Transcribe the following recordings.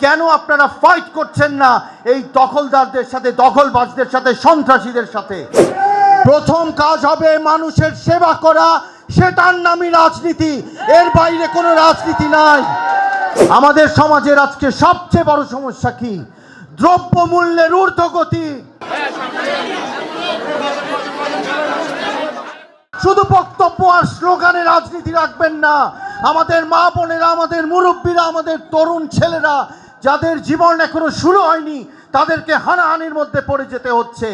কেন আপনারা ফাইট করছেন না এই দখলদারদের সাথে, দখলবাজদের সাথে, সন্ত্রাসীদের সাথে? প্রথম কাজ হবে মানুষের সেবা করা, সেটার নামই রাজনীতি, এর বাইরে কোনো রাজনীতি নাই। আমাদের সমাজের আজকে সবচেয়ে বড় সমস্যা কি? দ্রব্যমূল্যের ঊর্ধ্বগতি। শুধু বক্তব্য আর স্লোগানে রাজনীতি রাখবেন না। আমাদের মা বোনেরা, আমাদের মুরব্বীরা, আমাদের তরুণ ছেলেরা যাদের জীবন এখনো শুরু হয়নি, তাদেরকে হানাহানির মধ্যে পড়ে যেতে হচ্ছে,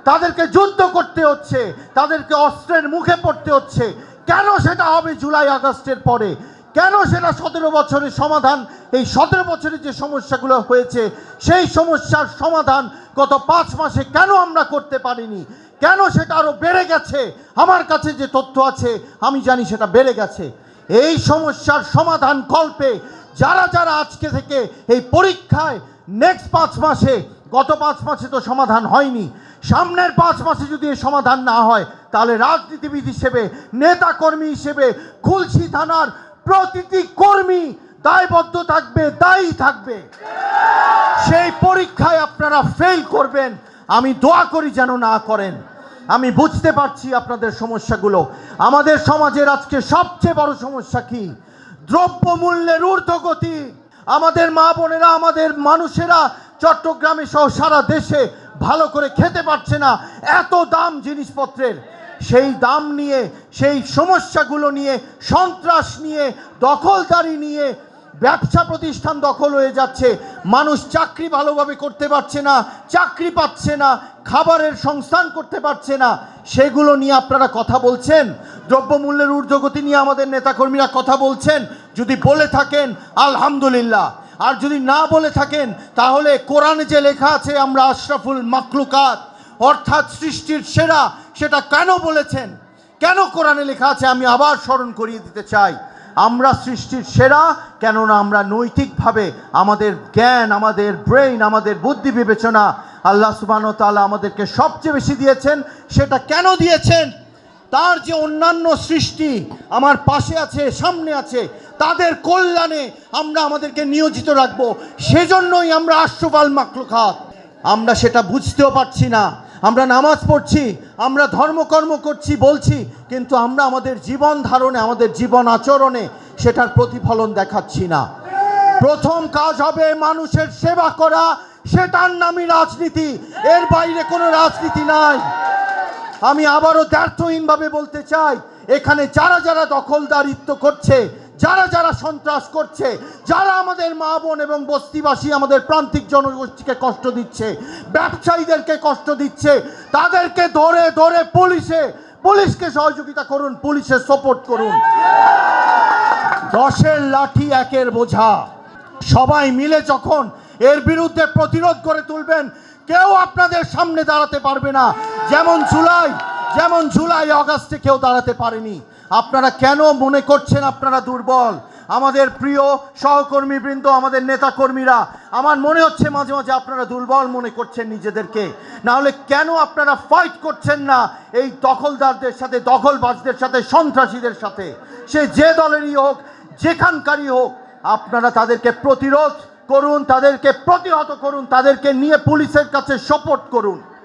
তাদেরকে যুদ্ধ করতে হচ্ছে, তাদেরকে অস্ত্রের মুখে পড়তে হচ্ছে। কেন সেটা হবে জুলাই আগস্টের পরে? কেন সেটা 17 বছরের সমাধান? এই 17 বছরের যে সমস্যাগুলো হয়েছে, সেই সমস্যার সমাধান গত 5 মাসে কেন আমরা করতে পারিনি? কেন সেটা আরো বেড়ে গেছে? আমার কাছে যে তথ্য আছে আমি জানি সেটা বেড়ে গেছে। এই সমস্যার সমাধান কল্পে যারা যারা আজকে থেকে এই পরীক্ষায় নেক্সট 5 মাসে, গত 5 মাসে তো সমাধান হয়নি, সামনের 5 মাসে যদি এই সমাধান না হয়, তাহলে রাজনীতিবিদ হিসেবে, নেতা কর্মী হিসেবে খুলশী থানার প্রতিটি কর্মী দায়বদ্ধ থাকবে, দায়ী থাকবে। সেই পরীক্ষায় আপনারা ফেল করবেন, আমি দোয়া করি যেন না করেন। আমি বুঝতে পারছি আপনাদের সমস্যাগুলো। আমাদের সমাজের আজকে সবচেয়ে বড় সমস্যা কি? দ্রব্যমূল্যের ঊর্ধ্বগতি। আমাদের মা বোনেরা, আমাদের মানুষেরা চট্টগ্রামে সহ সারা দেশে ভালো করে খেতে পারছে না, এত দাম জিনিসপত্রের। সেই দাম নিয়ে, সেই সমস্যাগুলো নিয়ে, সন্ত্রাস নিয়ে, দখলদারি নিয়ে ব্যবসা প্রতিষ্ঠান দখল হয়ে যাচ্ছে, মানুষ চাকরি ভালোভাবে করতে পারছে না, চাকরি পাচ্ছে না, খাবারের সংস্থান করতে পারছে না। সেগুলো নিয়ে আপনারা কথা বলছেন? দ্রব্যমূল্যের ঊর্ধ্বগতি নিয়ে আমাদের নেতাকর্মীরা কথা বলছেন? যদি বলে থাকেন আলহামদুলিল্লাহ, আর যদি না বলে থাকেন তাহলে কোরআনে যে লেখা আছে আমরা আশরাফুল মাখলুকাত, অর্থাৎ সৃষ্টির সেরা, সেটা কেন বলেছেন? কেন কোরআনে লেখা আছে? আমি আবার স্মরণ করিয়ে দিতে চাই, আমরা সৃষ্টির সেরা কেননা আমরা নৈতিকভাবে আমাদের জ্ঞান, আমাদের ব্রেইন, আমাদের বুদ্ধি বিবেচনা আল্লাহ সুবহানাহু ওয়া তাআলা আমাদেরকে সবচেয়ে বেশি দিয়েছেন। সেটা কেন দিয়েছেন? তার যে অন্যান্য সৃষ্টি আমার পাশে আছে, সামনে আছে, তাদের কল্যাণে আমরা আমাদেরকে নিয়োজিত রাখবো। সেজন্যই আমরা আশরাফুল মাখলুকাত। আমরা সেটা বুঝতেও পারছি না। আমরা নামাজ পড়ছি, আমরা ধর্মকর্ম করছি, বলছি, কিন্তু আমরা আমাদের জীবন ধারণে, আমাদের জীবন আচরণে সেটার প্রতিফলন দেখাচ্ছি না। প্রথম কাজ হবে মানুষের সেবা করা, সেটার নামই রাজনীতি, এর বাইরে কোনো রাজনীতি নাই। আমি আবারও দ্ব্যর্থহীনভাবে বলতে চাই, এখানে যারা যারা দখলদারিত্ব করছে, যারা যারা সন্ত্রাস করছে, যারা আমাদের মা বোন এবং বস্তিবাসী, আমাদের প্রান্তিক জনগোষ্ঠীকে কষ্ট দিচ্ছে, ব্যবসায়ীদেরকে কষ্ট দিচ্ছে, তাদেরকে ধরে ধরে পুলিশকে সহযোগিতা করুন, পুলিশের সাপোর্ট করুন। 10-এর লাঠি 1-এর বোঝা। সবাই মিলে যখন এর বিরুদ্ধে প্রতিরোধ করে তুলবেন, কেউ আপনাদের সামনে দাঁড়াতে পারবে না। যেমন জুলাই আগস্টে কেউ দাঁড়াতে পারেনি। আপনারা কেন মনে করছেন আপনারা দুর্বল? আমাদের প্রিয় সহকর্মীবৃন্দ, আমাদের নেতাকর্মীরা, আমার মনে হচ্ছে মাঝে মাঝে আপনারা দুর্বল মনে করছেন নিজেদেরকে। না হলে কেন আপনারা ফাইট করছেন না এই দখলদারদের সাথে, দখলবাজদের সাথে, সন্ত্রাসীদের সাথে? সে যে দলেরই হোক, যেখানকারই হোক, আপনারা তাদেরকে প্রতিরোধ করুন, তাদেরকে প্রতিহত করুন, তাদেরকে নিয়ে পুলিশের কাছে সাপোর্ট করুন।